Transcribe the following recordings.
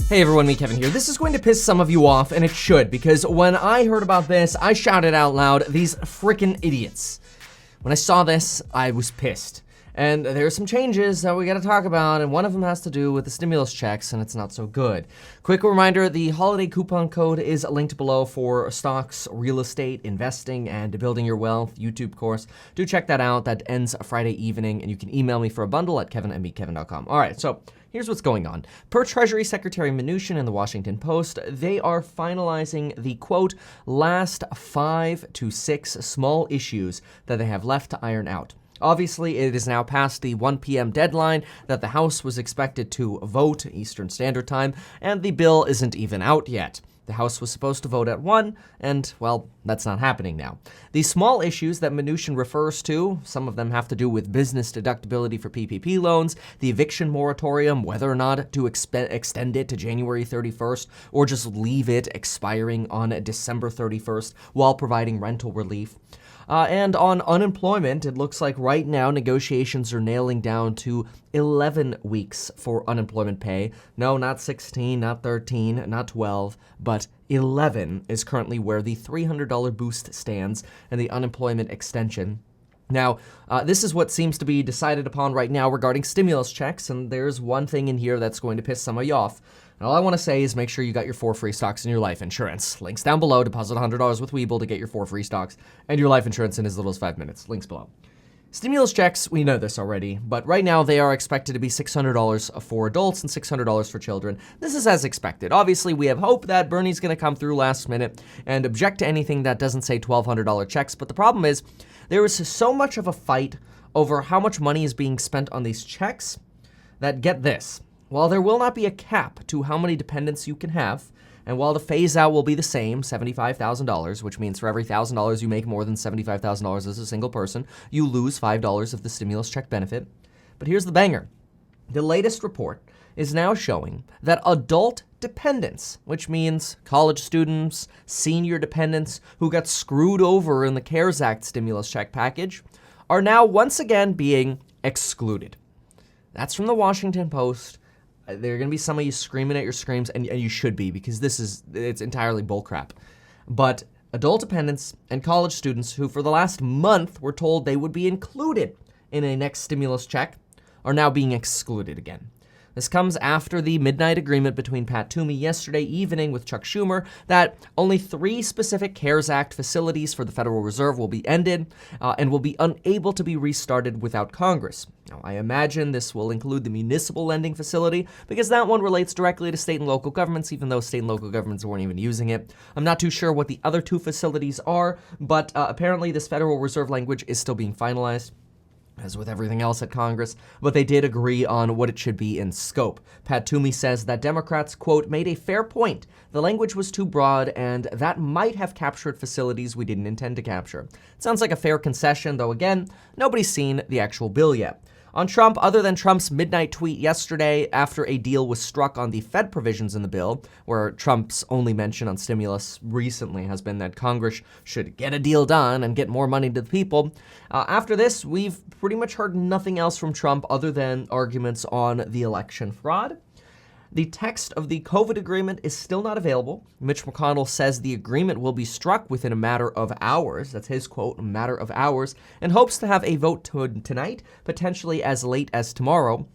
Hey everyone, me Kevin here. This is going to piss some of you off, and it should, because when I heard about this, I shouted out loud, these frickin' idiots. When I saw this, I was pissed. And there's some changes that we gotta talk about, and one of them has to do with the stimulus checks, and it's not so good. Quick reminder, the holiday coupon code is linked below for stocks, real estate, investing, and building your wealth YouTube course. Do check that out. That ends Friday evening, and you can email me for a bundle at kevin@meetkevin.com. All right, so here's what's going on. Per Treasury Secretary Mnuchin in the Washington Post, they are finalizing the, quote, last 5 to 6 small issues that they have left to iron out. Obviously, it is now past the 1 p.m. deadline that the House was expected to vote Eastern Standard Time, and the bill isn't even out yet. The House was supposed to vote at 1, and, well, that's not happening now. The small issues that Mnuchin refers to, some of them have to do with business deductibility for PPP loans, the eviction moratorium, whether or not to extend it to January 31st, or just leave it expiring on December 31st while providing rental relief. And on unemployment, it looks like right now negotiations are nailing down to 11 weeks for unemployment pay. No, not 16, not 13, not 12, but 11 is currently where the $300 boost stands and the unemployment extension. Now, this is what seems to be decided upon right now regarding stimulus checks, and there's one thing in here that's going to piss some of you off. And all I want to say is make sure you got your 4 free stocks in your life insurance. Links down below. Deposit $100 with Webull to get your 4 free stocks and your life insurance in as little as 5 minutes. Links below. Stimulus checks, we know this already, but right now they are expected to be $600 for adults and $600 for children. This is as expected. Obviously, we have hope that Bernie's going to come through last minute and object to anything that doesn't say $1,200 checks, but the problem is there is so much of a fight over how much money is being spent on these checks that, get this, while there will not be a cap to how many dependents you can have, and while the phase-out will be the same, $75,000, which means for every $1,000 you make more than $75,000 as a single person, you lose $5 of the stimulus check benefit. But here's the banger. The latest report is now showing that adult dependents, which means college students, senior dependents who got screwed over in the CARES Act stimulus check package, are now once again being excluded. That's from the Washington Post. There are going to be some of you screaming at your screams, and you should be, because it's entirely bullcrap. But adult dependents and college students who for the last month were told they would be included in a next stimulus check are now being excluded again. This comes after the midnight agreement between Pat Toomey yesterday evening with Chuck Schumer that only 3 specific CARES Act facilities for the Federal Reserve will be ended and will be unable to be restarted without Congress. Now, I imagine this will include the municipal lending facility because that one relates directly to state and local governments, even though state and local governments weren't even using it. I'm not too sure what the other 2 facilities are, but apparently this Federal Reserve language is still being finalized, as with everything else at Congress, but they did agree on what it should be in scope. Pat Toomey says that Democrats, quote, made a fair point. The language was too broad, and that might have captured facilities we didn't intend to capture. It sounds like a fair concession, though again, nobody's seen the actual bill yet. On Trump, other than Trump's midnight tweet yesterday after a deal was struck on the Fed provisions in the bill, where Trump's only mention on stimulus recently has been that Congress should get a deal done and get more money to the people. After this, we've pretty much heard nothing else from Trump other than arguments on the election fraud. The text of the COVID agreement is still not available. Mitch McConnell says the agreement will be struck within a matter of hours. That's his quote, a matter of hours, and hopes to have a vote tonight, potentially as late as tomorrow,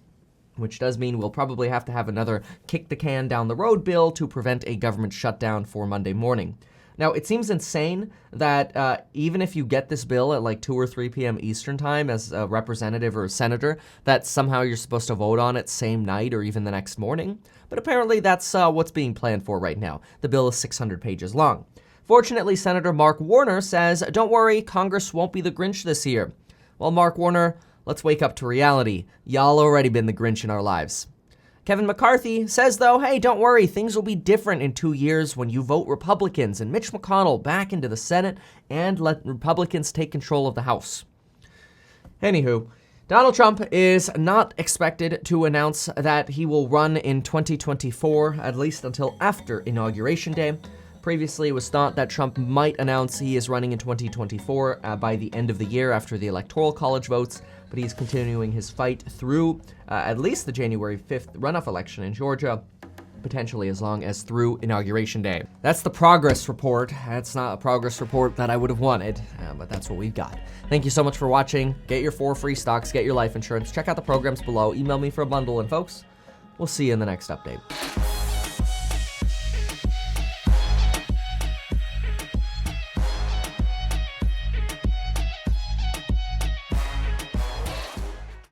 which does mean we'll probably have to have another kick the can down the road bill to prevent a government shutdown for Monday morning. Now, it seems insane that even if you get this bill at like 2 or 3 p.m. Eastern time as a representative or a senator, that somehow you're supposed to vote on it same night or even the next morning. But apparently that's what's being planned for right now. The bill is 600 pages long. Fortunately, Senator Mark Warner says, don't worry, Congress won't be the Grinch this year. Well, Mark Warner, let's wake up to reality. Y'all already been the Grinch in our lives. Kevin McCarthy says, though, hey, don't worry, things will be different in 2 years when you vote Republicans and Mitch McConnell back into the Senate and let Republicans take control of the House. Anywho, Donald Trump is not expected to announce that he will run in 2024, at least until after Inauguration Day. Previously, it was thought that Trump might announce he is running in 2024 by the end of the year after the Electoral College votes, but he's continuing his fight through at least the January 5th runoff election in Georgia. potentially as long as through Inauguration Day. That's the progress report. That's not a progress report that I would have wanted, but that's what we've got. Thank you so much for watching. Get your 4 free stocks, get your life insurance. Check out the programs below. Email me for a bundle, and folks, we'll see you in the next update.